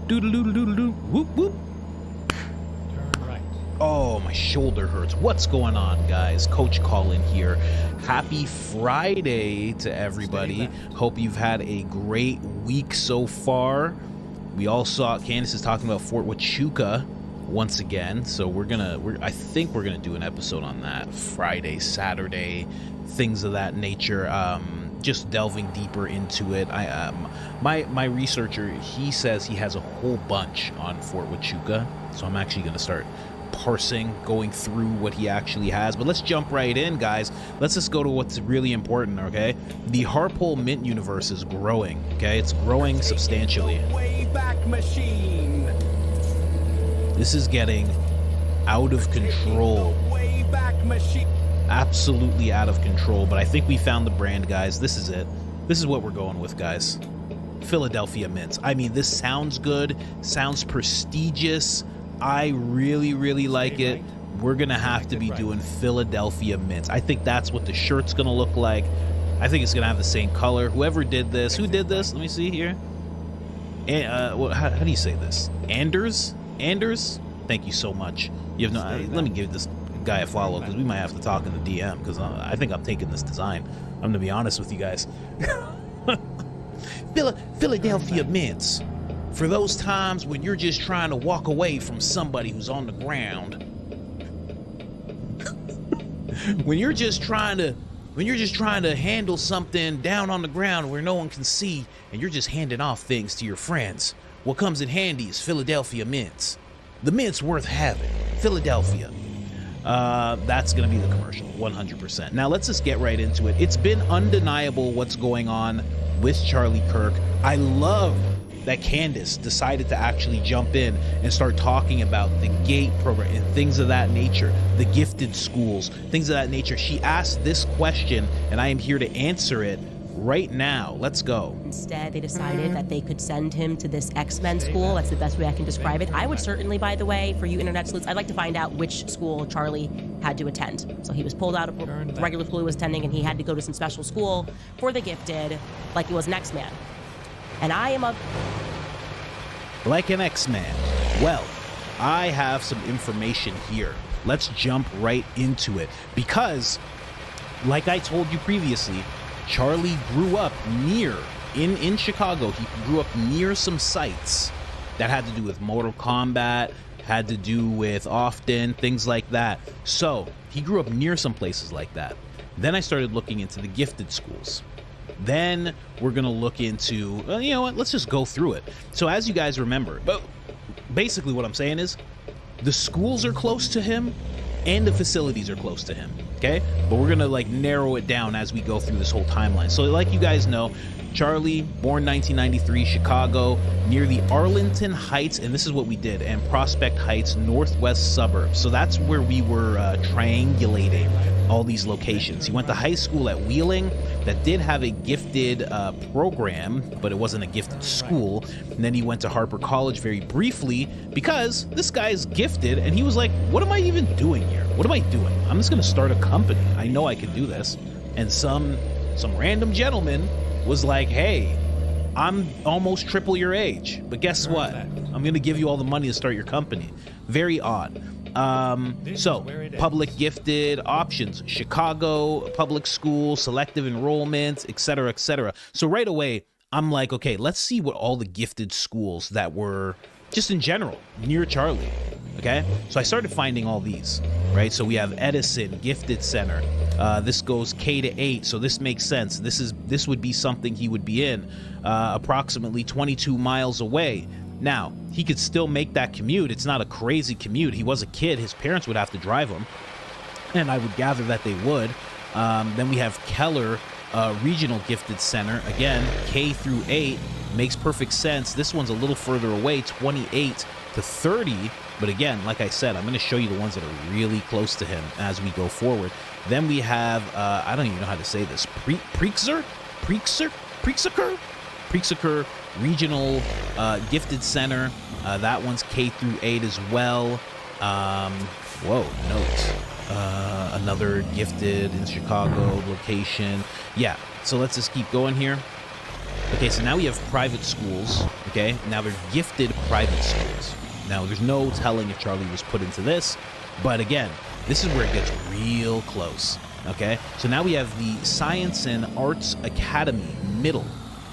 Doodle-doodle-doodle-doo. Whoop, whoop. Turn right. Oh, my shoulder hurts. What's going on, guys? Coach Colin here. Happy Friday to everybody. Hope you've had a great week so far. We all saw Candace is talking about Fort Huachuca once again, so I think we're gonna do an episode on that Friday, Saturday, things of that nature. Just delving deeper into it. My researcher, he says he has a whole bunch on Fort Huachuca, so I'm actually gonna start parsing, going through what he actually has. But let's jump right in, guys. Let's just go to what's really important, okay? The Harpole Mint universe is growing, okay? It's growing substantially. This is getting out of control. Absolutely out of control, but I think we found the brand, guys. This is it. This is what we're going with, guys. Philadelphia Mints. I mean, this sounds good, sounds prestigious. I really, really like it. We're gonna have to be doing Philadelphia Mints. I think that's what the shirt's gonna look like. I think it's gonna have the same color. Whoever did this, who did this? Let me see here. And how do you say this? Anders? Thank you so much. You have no. Let me give this guy a follow, because we might have to talk in the DM, because I think I'm taking this design. I'm gonna be honest with you guys. Philadelphia Mints. For those times when you're just trying to walk away from somebody who's on the ground. when you're just trying to handle something down on the ground where no one can see, and you're just handing off things to your friends. What comes in handy is Philadelphia Mints. The mints worth having. Philadelphia. That's going to be the commercial, 100%. Now, let's just get right into it. It's been undeniable what's going on with Charlie Kirk. I love that Candace decided to actually jump in and start talking about the GATE program and things of that nature, the gifted schools, things of that nature. She asked this question, and I am here to answer it right now. Let's go. Instead, they decided that they could send him to this X-Men school. That's the best way I can describe it. I would certainly, by the way, for you internet sleuths, I'd like to find out which school Charlie had to attend. So he was pulled out of the regular school he was attending, and he had to go to some special school for the gifted, like he was an X-Man. And I am like an X-Man. Well, I have some information here. Let's jump right into it, because, like I told you previously, Charlie grew up in Chicago. He grew up near some sites that had to do with Mortal Kombat, had to do with Often, things like that. So he grew up near some places like that. Then I started looking into the gifted schools. Then we're going to look into, you know what, let's just go through it. So as you guys remember, but basically what I'm saying is the schools are close to him and the facilities are close to him, okay? But we're going to like narrow it down as we go through this whole timeline. So like you guys know, Charlie, born 1993, Chicago, near the Arlington Heights, and this is what we did, and Prospect Heights, northwest suburbs. So that's where we were triangulating all these locations. He went to high school at Wheeling that did have a gifted program, but it wasn't a gifted school. And then he went to Harper College very briefly, because this guy's gifted, and he was like, what am I even doing here? What am I doing? I'm just gonna start a company. I know I can do this. And some random gentleman was like, hey, I'm almost triple your age, but guess what? I'm gonna give you all the money to start your company. Very odd. So public gifted options, Chicago public school, selective enrollment, etc., etc. So right away, I'm like, okay, let's see what all the gifted schools that were just in general near Charlie. Okay, so I started finding all these, right? So we have Edison Gifted Center. This goes K to 8, so this makes sense. This would be something he would be in, approximately 22 miles away. Now, he could still make that commute. It's not a crazy commute. He was a kid. His parents would have to drive him, and I would gather that they would. Then we have Keller Regional Gifted Center. Again, K through 8. Makes perfect sense. This one's a little further away, 28 to 30. But again, like I said, I'm going to show you the ones that are really close to him as we go forward. Then we have, I don't even know how to say this, Prexer Regional Gifted Center. That one's K through 8 as well. Whoa, note. Another gifted in Chicago location. Yeah, so let's just keep going here. Okay, so now we have private schools. Okay, now they're gifted private schools. Now, there's no telling if Charlie was put into this, but again, this is where it gets real close. Okay, so now we have the Science and Arts Academy Middle.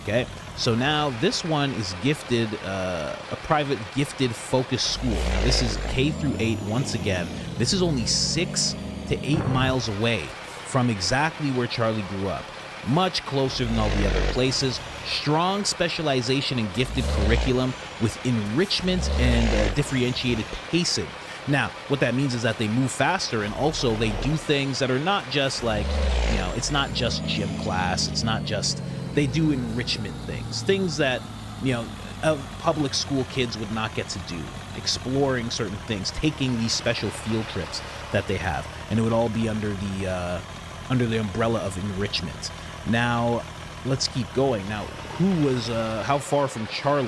Okay, so now this one is gifted, a private gifted focus school. Now, this is K through 8. Once again, this is only 6 to 8 miles away from exactly where Charlie grew up. Much closer than all the other places. Strong specialization in gifted curriculum with enrichment and differentiated pacing. Now, what that means is that they move faster, and also they do things that are not just like, you know, it's not just gym class. It's not just, they do enrichment things that, you know, public school kids would not get to do. Exploring certain things, taking these special field trips that they have, and it would all be under the umbrella of enrichment. Now, let's keep going. Now, who was, how far from Charlie?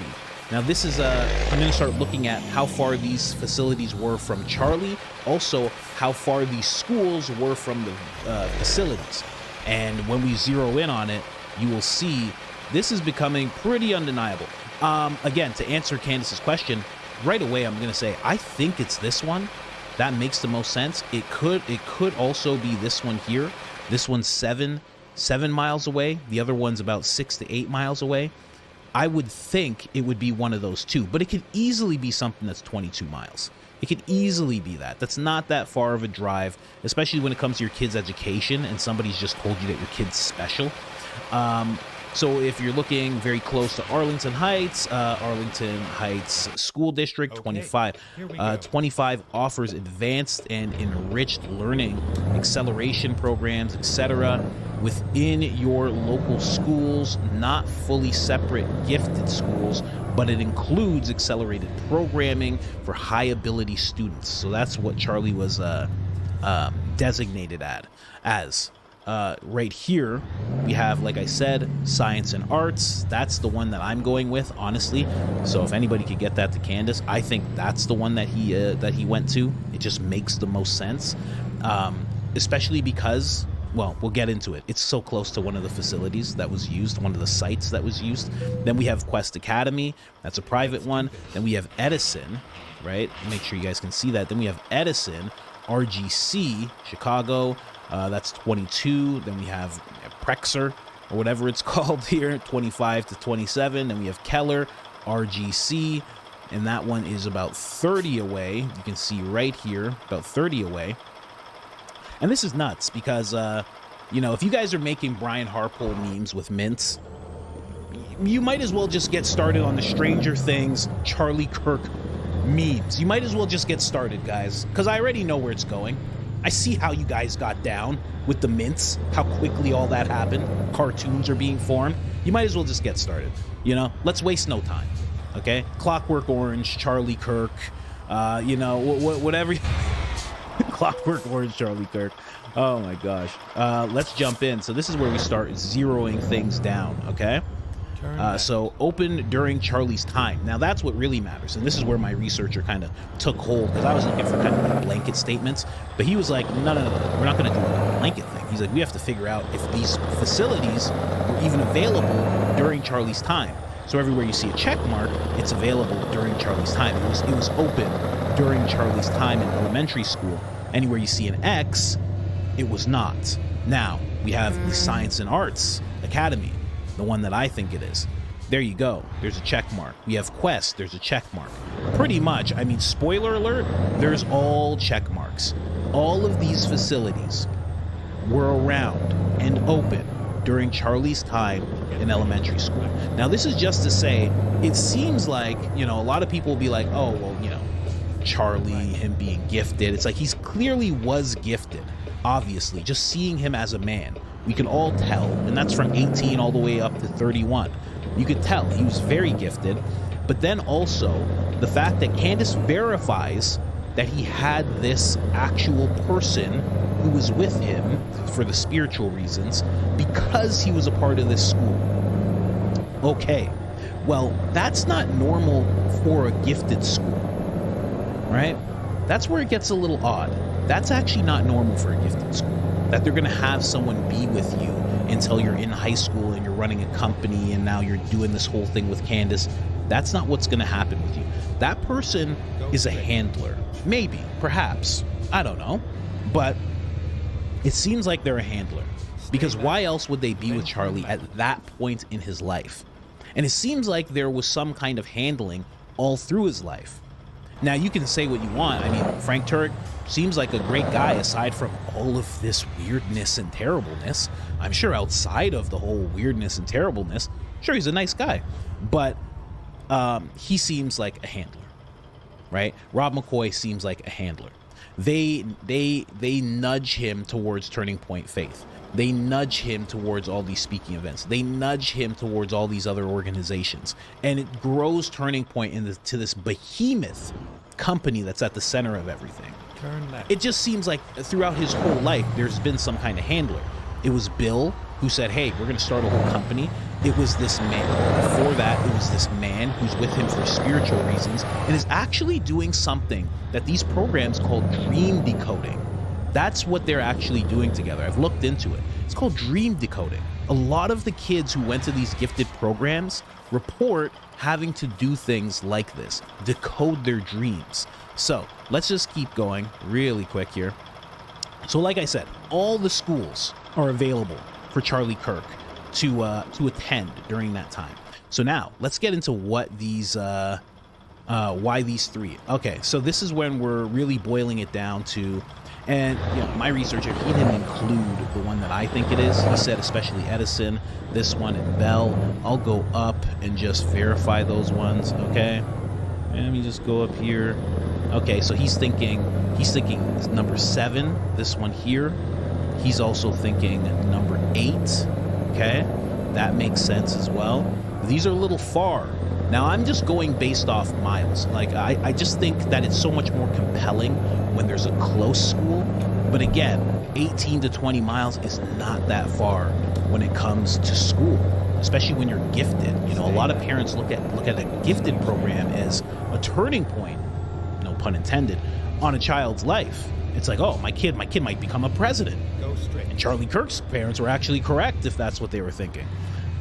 Now, this is, I'm going to start looking at how far these facilities were from Charlie, also how far these schools were from the facilities. And when we zero in on it, you will see this is becoming pretty undeniable. Again, to answer Candace's question, right away I'm going to say, I think it's this one. That makes the most sense. It could also be this one here. This one's 7 miles away. The other one's about 6 to 8 miles away. I would think it would be one of those two, but it could easily be something that's 22 miles. It could easily be that. That's not that far of a drive, especially when it comes to your kid's education and somebody's just told you that your kid's special. So if you're looking very close to Arlington Heights School District, 25. 25 offers advanced and enriched learning, acceleration programs, etc. within your local schools, not fully separate gifted schools, but it includes accelerated programming for high ability students. So that's what Charlie was designated as. Right here, we have, like I said, Science and Arts. That's the one that I'm going with, honestly. So if anybody could get that to Candace, I think that's the one that he went to. It just makes the most sense, especially because, well, we'll get into it. It's so close to one of the facilities that was used, one of the sites that was used. Then we have Quest Academy. That's a private one. Then we have Edison, right? Make sure you guys can see that. Then we have Edison, RGC, Chicago. That's 22. Then we have Prexer, or whatever it's called here, 25 to 27. Then we have Keller, RGC, and that one is about 30 away. You can see right here, about 30 away. And this is nuts because, you know, if you guys are making Brian Harpole memes with mints, you might as well just get started on the Stranger Things Charlie Kirk memes. You might as well just get started, guys, because I already know where it's going. I see how you guys got down with the mints, how quickly all that happened. Cartoons are being formed. You might as well just get started. You know, let's waste no time. Okay? Clockwork Orange, Charlie Kirk, you know, whatever. Clockwork Orange, Charlie Kirk. Oh my gosh. Let's jump in. So this is where we start zeroing things down, okay? So open during Charlie's time. Now that's what really matters, and this is where my researcher kind of took hold, because I was looking for kind of like blanket statements, but he was like, no, we're not going to do a blanket thing. He's like, we have to figure out if these facilities were even available during Charlie's time. So everywhere you see a check mark, it's available during Charlie's time. It was open during Charlie's time in elementary school. Anywhere you see an X, it was not. Now we have the Science and Arts Academy, the one that I think it is. There you go. There's a check mark. We have Quest. There's a check mark. Pretty much, I mean, spoiler alert, there's all check marks. All of these facilities were around and open during Charlie's time in elementary school. Now, this is just to say, it seems like, you know, a lot of people will be like, oh, well, you know, Charlie, him being gifted. It's like he's clearly was gifted, obviously, just seeing him as a man. We can all tell, and that's from 18 all the way up to 31. You could tell he was very gifted, but then also the fact that Candace verifies that he had this actual person who was with him for the spiritual reasons because he was a part of this school. Okay, well, that's not normal for a gifted school, right? That's where it gets a little odd. That's actually not normal for a gifted school, that they're going to have someone be with you until you're in high school and you're running a company and now you're doing this whole thing with Candace. That's not what's going to happen with you. That person is a handler. Maybe, perhaps, I don't know, but it seems like they're a handler, because why else would they be with Charlie at that point in his life? And it seems like there was some kind of handling all through his life. Now, you can say what you want. I mean, Frank Turek seems like a great guy aside from all of this weirdness and terribleness. I'm sure outside of the whole weirdness and terribleness, sure, he's a nice guy, but he seems like a handler, right? Rob McCoy seems like a handler. They nudge him towards Turning Point Faith. They nudge him towards all these speaking events. They nudge him towards all these other organizations. And it grows Turning Point into this behemoth company that's at the center of everything. Turn left. It just seems like throughout his whole life, there's been some kind of handler. It was Bill who said, hey, we're going to start a whole company. It was this man. Before that, it was this man who's with him for spiritual reasons and is actually doing something that these programs call dream decoding. That's what they're actually doing together. I've looked into it. It's called dream decoding. A lot of the kids who went to these gifted programs report having to do things like this, decode their dreams. So let's just keep going really quick here. So like I said, all the schools are available for Charlie Kirk to attend during that time. So now let's get into what these why these three. Okay, so this is when we're really boiling it down to, and you know, my researcher, he didn't include the one that I think it is. He said especially Edison, this one, and Bell. I'll go up and just verify those ones. Okay, let me just go up here. Okay, so he's thinking number 7, this one here. He's also thinking number 8. Okay, that makes sense as well. These are a little far. Now, I'm just going based off miles. Like, I just think that it's so much more compelling when there's a close school. But again, 18 to 20 miles is not that far when it comes to school, especially when you're gifted. You know, a lot of parents look at a gifted program as a turning point, no pun intended, on a child's life. It's like, oh, my kid might become a president. Go straight. And Charlie Kirk's parents were actually correct if that's what they were thinking.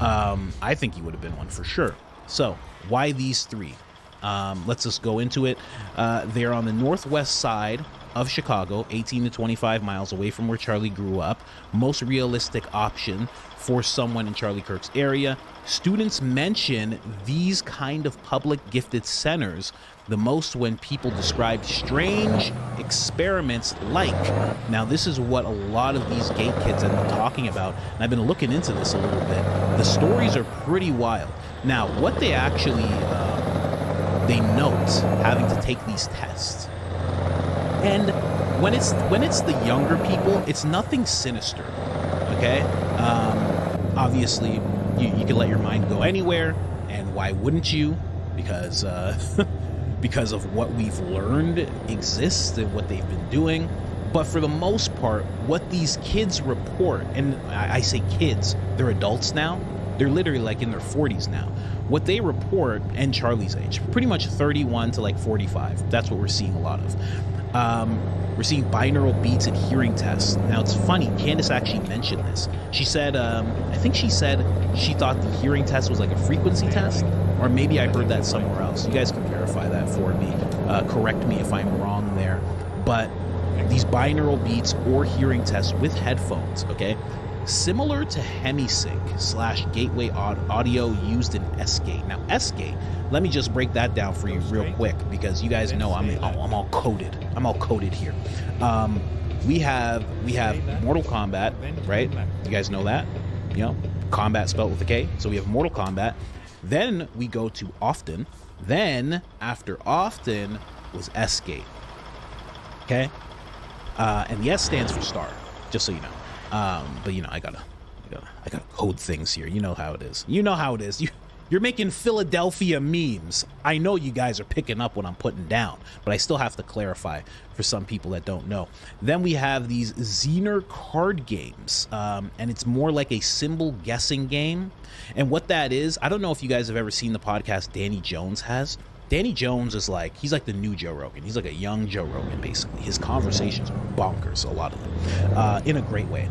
I think he would have been one for sure. So why these three? Let's just go into it. They're on the northwest side of Chicago, 18 to 25 miles away from where Charlie grew up. Most realistic option for someone in Charlie Kirk's area. Students mention these kind of public gifted centers the most when people describe strange experiments like. Now, this is what a lot of these gate kids end up talking about, and I've been looking into this a little bit. The stories are pretty wild. Now, what they actually they note having to take these tests, and when it's the younger people, it's nothing sinister. Okay, obviously you can let your mind go anywhere, and why wouldn't you? Because because of what we've learned exists and what they've been doing. But for the most part, what these kids report, and I say kids, they're adults now. They're literally like in their 40s now. What they report, and Charlie's age, pretty much 31 to like 45. That's what we're seeing a lot of. We're seeing binaural beats and hearing tests. Now, it's funny. Candace actually mentioned this. She said, I think she said she thought the hearing test was like a frequency test, or maybe I heard that somewhere else. You guys can verify that for me. Correct me if I'm wrong there. But these binaural beats or hearing tests with headphones, okay? Similar to Hemisync / gateway audio used in S-Gate. Now, S-Gate, let me just break that down for you real quick, because you guys know I'm all coded. I'm all coded here. We have Mortal Kombat, right? You guys know that? You know, combat spelled with a K. So we have Mortal Kombat. Then we go to Often. Then after Often was S-Gate. Okay? And the S stands for star, just so you know. But you know, I gotta code things here. You know how it is. You're making Philadelphia memes. I know you guys are picking up what I'm putting down, but I still have to clarify for some people that don't know. Then we have these Zener card games, and it's more like a symbol guessing game. And what that is, I don't know if you guys have ever seen the podcast Danny Jones has. Danny Jones is he's like the new Joe Rogan. He's like a young Joe Rogan, basically. His conversations are bonkers, a lot of them, in a great way.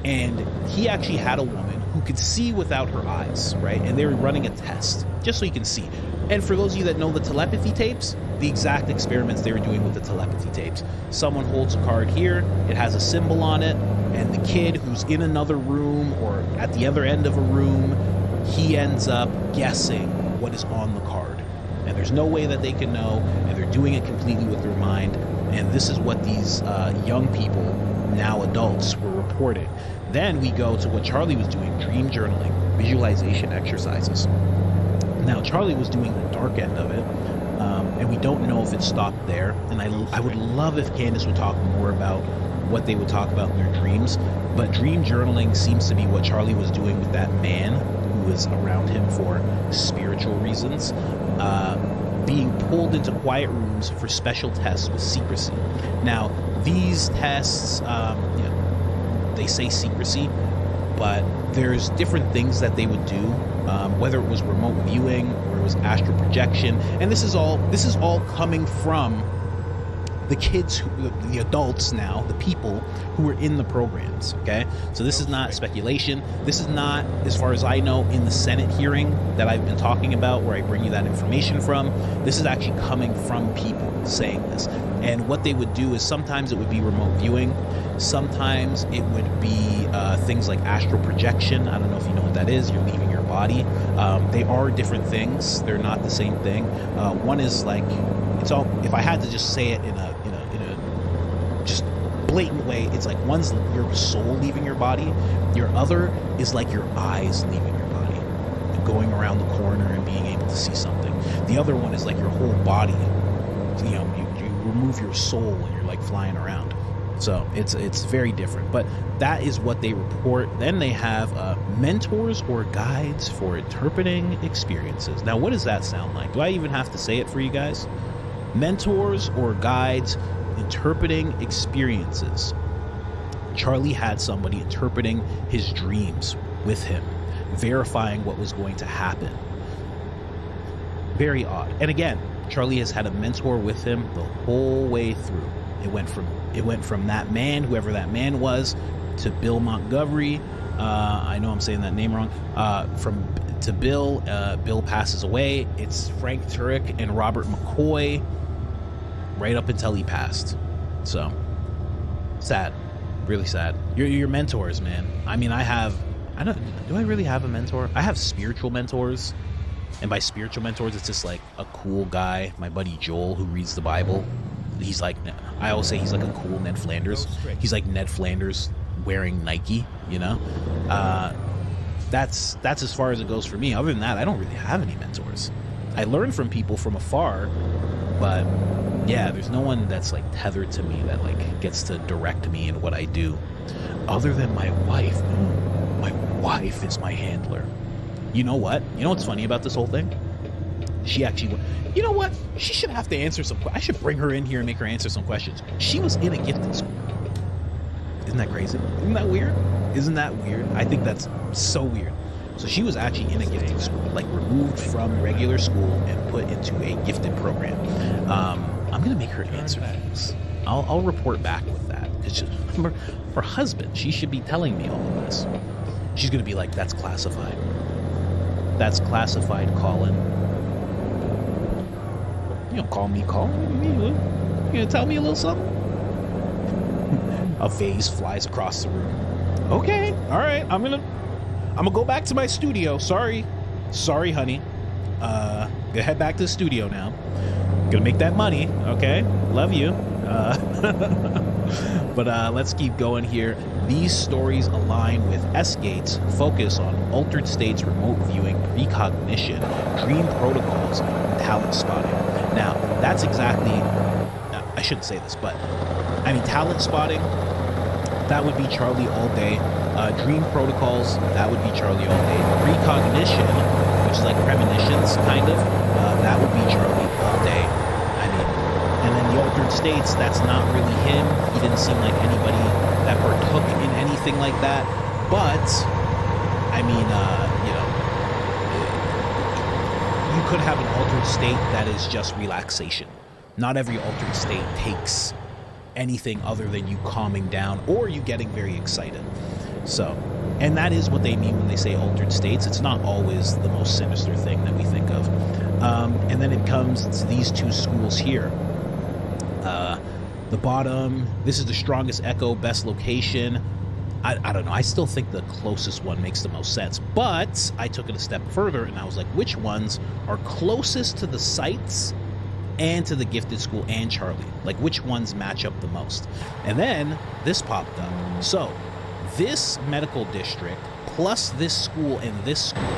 And he actually had a woman who could see without her eyes, right? And they were running a test, just so you can see. And for those of you that know the telepathy tapes, the exact experiments they were doing with the telepathy tapes. Someone holds a card here, it has a symbol on it, and the kid who's in another room or at the other end of a room, he ends up guessing what is on the card. And there's no way that they can know, and they're doing it completely with their mind. And this is what these young people, now adults, were reporting. Then we go to what Charlie was doing, dream journaling, visualization exercises. Now, Charlie was doing the dark end of it, and we don't know if it stopped there. And I would love if Candace would talk more about what they would talk about in their dreams. But dream journaling seems to be what Charlie was doing with that man who was around him for spiritual reasons, being pulled into quiet rooms for special tests with secrecy. Now, these tests, they say secrecy, but there's different things that they would do, whether it was remote viewing or it was astral projection. And this is all coming from the kids, the adults now, the people who were in the programs, okay? So this is not speculation. This is not, as far as I know, in the Senate hearing that I've been talking about where I bring you that information from. This is actually coming from people saying this. And what they would do is sometimes it would be remote viewing. Sometimes it would be things like astral projection. I don't know if you know what that is. You're leaving your body. They are different things. They're not the same thing. One is like, it's all, if I had to just say it in a just blatant way, it's like one's your soul leaving your body. Your other is like your eyes leaving your body, going around the corner and being able to see something. The other one is like your whole body. You know, you remove your soul and you're like flying around. So it's very different, but that is what they report. Then they have mentors or guides for interpreting experiences. Now, what does that sound like? Do I even have to say it for you guys? Mentors or guides interpreting experiences. Charlie had somebody interpreting his dreams with him, verifying what was going to happen. Very odd. And again, Charlie has had a mentor with him the whole way through. It went from that man, whoever that man was, to Bill Montgomery. I know I'm saying that name wrong. To Bill. Bill passes away. It's Frank Turek and Robert McCoy, right up until he passed. So sad, really sad. Your mentors, man. I mean, do I really have a mentor? I have spiritual mentors. And by spiritual mentors, it's just like a cool guy, my buddy Joel, who reads the Bible. He's like, I always say he's like a cool Ned Flanders. He's like Ned Flanders wearing Nike, you know? That's as far as it goes for me. Other than that, I don't really have any mentors. I learn from people from afar, but yeah, there's no one that's like tethered to me that like gets to direct me in what I do. Other than my wife. My wife is my handler. You know what? You know what's funny about this whole thing? She actually, you know what? She should have to answer I should bring her in here and make her answer some questions. She was in a gifted school. Isn't that crazy? Isn't that weird? Isn't that weird? I think that's so weird. So she was actually in a gifted school, like removed from regular school and put into a gifted program. I'm going to make her answer things. I'll report back with that. Because her husband, she should be telling me all of this. She's going to be like, that's classified. That's classified, Colin. You don't call me Colin. You gonna tell me a little something? A vase flies across the room. Okay, all right. I'm gonna go back to my studio. Sorry, honey. Gonna head back to the studio now. Gonna make that money. Okay, love you. But let's keep going here. These stories align with S-Gate's focus on altered states, remote viewing, precognition, dream protocols, and talent spotting. Now, that's exactly, I shouldn't say this, but I mean, talent spotting, that would be Charlie all day. Dream protocols, that would be Charlie all day. Precognition, which is like premonitions, kind of, that would be Charlie all day. I mean, and then the altered states, that's not really him. He didn't seem like anybody that partook in anything like that. But, I mean, you could have an altered state that is just relaxation. Not every altered state takes anything other than you calming down or you getting very excited. So, and that is what they mean when they say altered states. It's not always the most sinister thing that we think of. And then it comes to these two schools here. The bottom, this is the strongest echo, best location. I don't know. I still think the closest one makes the most sense. But I took it a step further and I was like, which ones are closest to the sites and to the gifted school and Charlie? Like, which ones match up the most? And then this popped up. So this medical district plus this school and this school,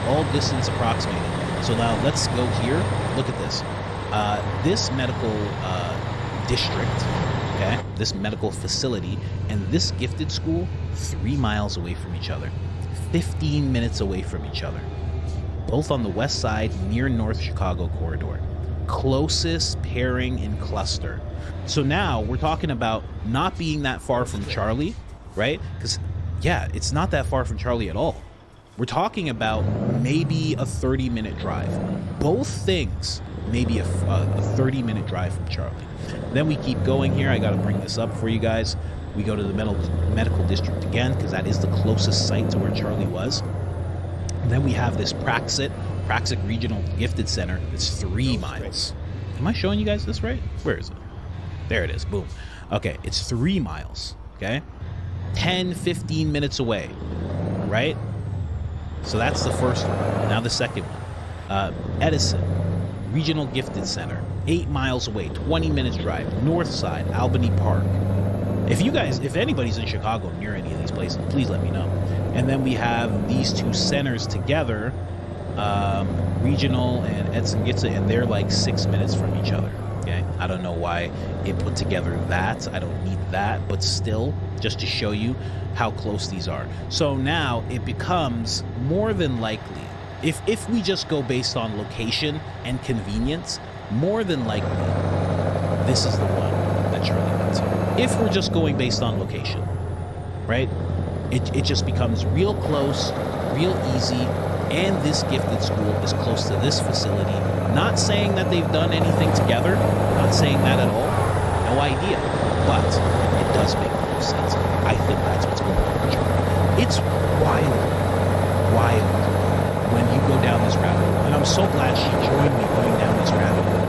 all distance approximated. So now let's go here. Look at this. This medical district, okay, this medical facility and this gifted school, 3 miles away from each other, 15 minutes away from each other, both on the west side near North Chicago corridor. Closest pairing in cluster. So now we're talking about not being that far from Charlie, right? Because yeah, it's not that far from Charlie at all. We're talking about maybe a 30-minute drive. Both things, maybe a 30-minute drive from Charlie. Then we keep going here. I got to bring this up for you guys. We go to the medical district again because that is the closest site to where Charlie was. And then we have this Praxic Regional Gifted Center. It's 3 miles. Am I showing you guys this right? Where is it? There it is. Boom. Okay, it's 3 miles. Okay, 10, 15 minutes away, right? So that's the first one. Now the second one. Edison Regional Gifted Center, 8 miles away, 20 minutes drive, north side, Albany Park. If anybody's in Chicago near any of these places, please let me know. And then we have these two centers together, Regional and Edson Gitza, and they're like 6 minutes from each other. Okay, I don't know why it put together that. I don't need that, but still, just to show you how close these are. So now it becomes more than likely, if we just go based on location and convenience, more than likely, this is the one that Charlie went to. If we're just going based on location, right? It just becomes real close, real easy, and this gifted school is close to this facility. Not saying that they've done anything together, not saying that at all, no idea, but it does make the most sense. I think that's what's going on with Charlie. It's wild when you go down this rabbit hole, and I'm so glad she joined me going down this rabbit hole,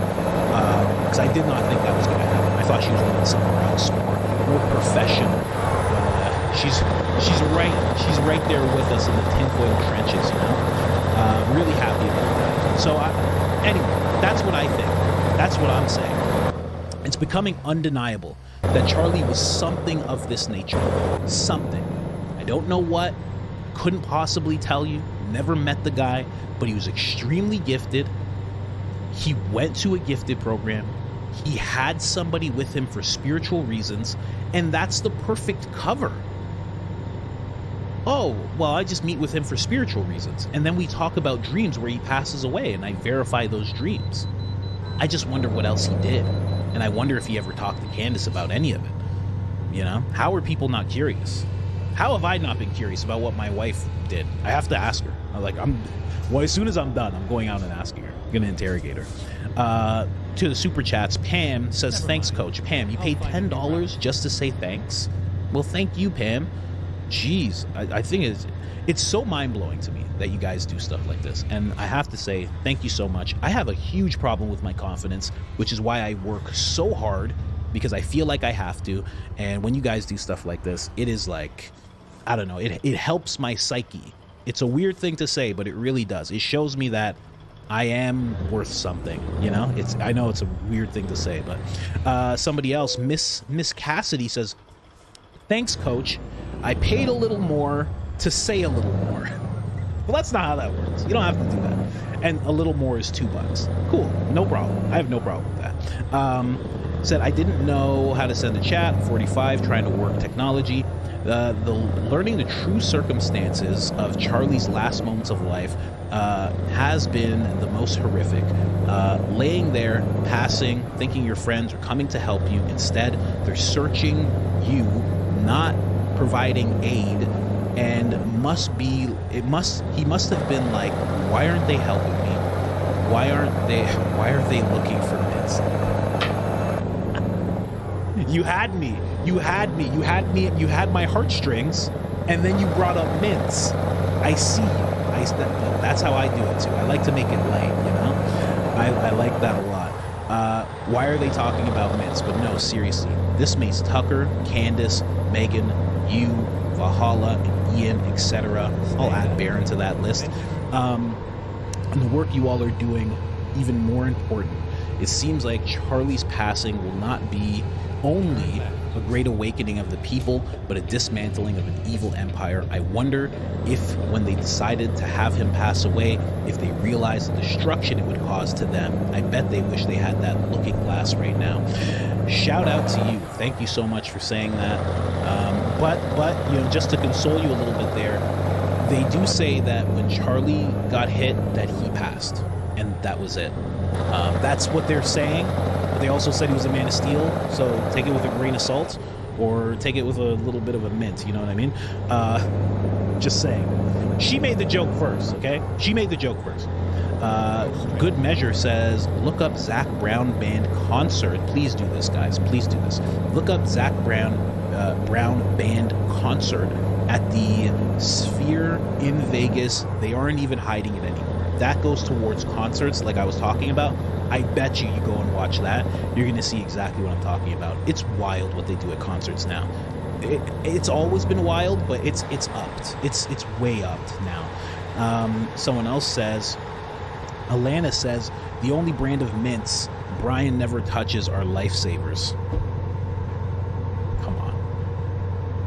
because I did not think that was going to happen. I thought she was going somewhere else, more professional. She's right there with us in the tinfoil trenches, you know. Really happy about that. So anyway, that's what I think. That's what I'm saying. It's becoming undeniable that Charlie was something of this nature. Something. I don't know what. Couldn't possibly tell you. Never met the guy, but he was extremely gifted. He went to a gifted program. He had somebody with him for spiritual reasons, and that's the perfect cover. Oh, well, I just meet with him for spiritual reasons. And then we talk about dreams where he passes away and I verify those dreams. I just wonder what else he did. And I wonder if he ever talked to Candace about any of it. You know, how are people not curious? How have I not been curious about what my wife did? I have to ask her. As soon as I'm done, I'm going out and asking her. I'm going to interrogate her. To the super chats, Pam says, thanks, Coach. Pam, you paid $10 just to say thanks? Well, thank you, Pam. Jeez, I think it's so mind-blowing to me that you guys do stuff like this. And I have to say, thank you so much. I have a huge problem with my confidence, which is why I work so hard, because I feel like I have to. And when you guys do stuff like this, it is like, I don't know, it helps my psyche. It's a weird thing to say, but it really does. It shows me that I am worth something, you know? I know it's a weird thing to say, but somebody else, Miss Cassidy says, thanks, Coach. I paid a little more to say a little more. Well, that's not how that works. You don't have to do that. And a little more is $2. Cool. No problem. I have no problem with that. Said, I didn't know how to send a chat. 45, trying to work technology. Learning the true circumstances of Charlie's last moments of life has been the most horrific. Laying there, passing, thinking your friends are coming to help you. Instead, they're searching you, not providing aid, and he must have been like, why aren't they helping me? Why are they looking for bits? You had me. You had my heartstrings. And then you brought up mints. I see you. That's how I do it too. I like to make it light, you know? I like that a lot. Why are they talking about mints? But no, seriously. This makes Tucker, Candace, Megan, you, Valhalla, and Ian, etc. I'll add Baron to that list. And the work you all are doing, even more important. It seems like Charlie's passing will not be only a great awakening of the people, but a dismantling of an evil empire. I wonder if, when they decided to have him pass away, if they realized the destruction it would cause to them. I bet they wish they had that looking glass right now. Shout out to you. Thank you so much for saying that. But you know, just to console you a little bit there, they do say that when Charlie got hit, that he passed, and that was it. That's what they're saying. But they also said he was a Man of Steel, so take it with a grain of salt, or take it with a little bit of a mint, you know what I mean? Just saying. She made the joke first, okay? She made the joke first. Good Measure says, look up Zach Brown Band concert. Please do this, guys. Please do this. Look up Zach Brown Band concert at the Sphere in Vegas. They aren't even hiding it anymore. That goes towards concerts like I was talking about. I bet you go and watch that. You're going to see exactly what I'm talking about. It's wild what they do at concerts now. It's always been wild, but it's upped. It's way upped now. Someone else says, Alana says, the only brand of mints Brian never touches are lifesavers.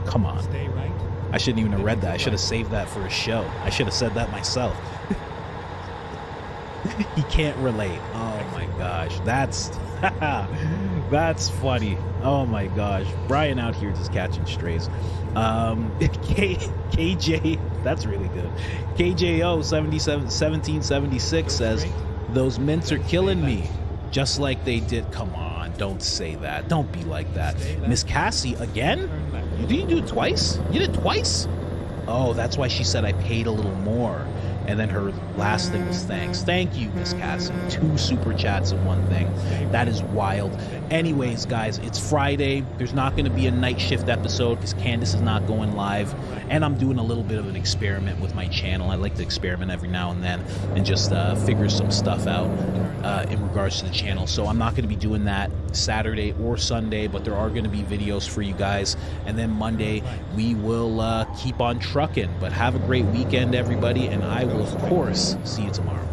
Come on. Stay right. I shouldn't even have read that. I should have saved that for a show. I should have said that myself. He can't relate. Oh my gosh. That's funny. Oh my gosh. Brian out here just catching strays. KJ, that's really good. KJO 1776 says, those mints are killing me. Just like they did. Come on, don't say that. Don't be like that. Miss Cassie, again? Did you do it twice? You did it twice? Oh, that's why she said I paid a little more. And then her last thing was thanks. Thank you, Miss Cassie. 2 super chats in one thing. That is wild. Anyways, guys, it's Friday. There's not going to be a night shift episode because Candace is not going live. And I'm doing a little bit of an experiment with my channel. I like to experiment every now and then and just figure some stuff out in regards to the channel. So I'm not going to be doing that Saturday or Sunday, but there are going to be videos for you guys. And then Monday, we will keep on trucking. But have a great weekend, everybody. And I will, of course, see you tomorrow.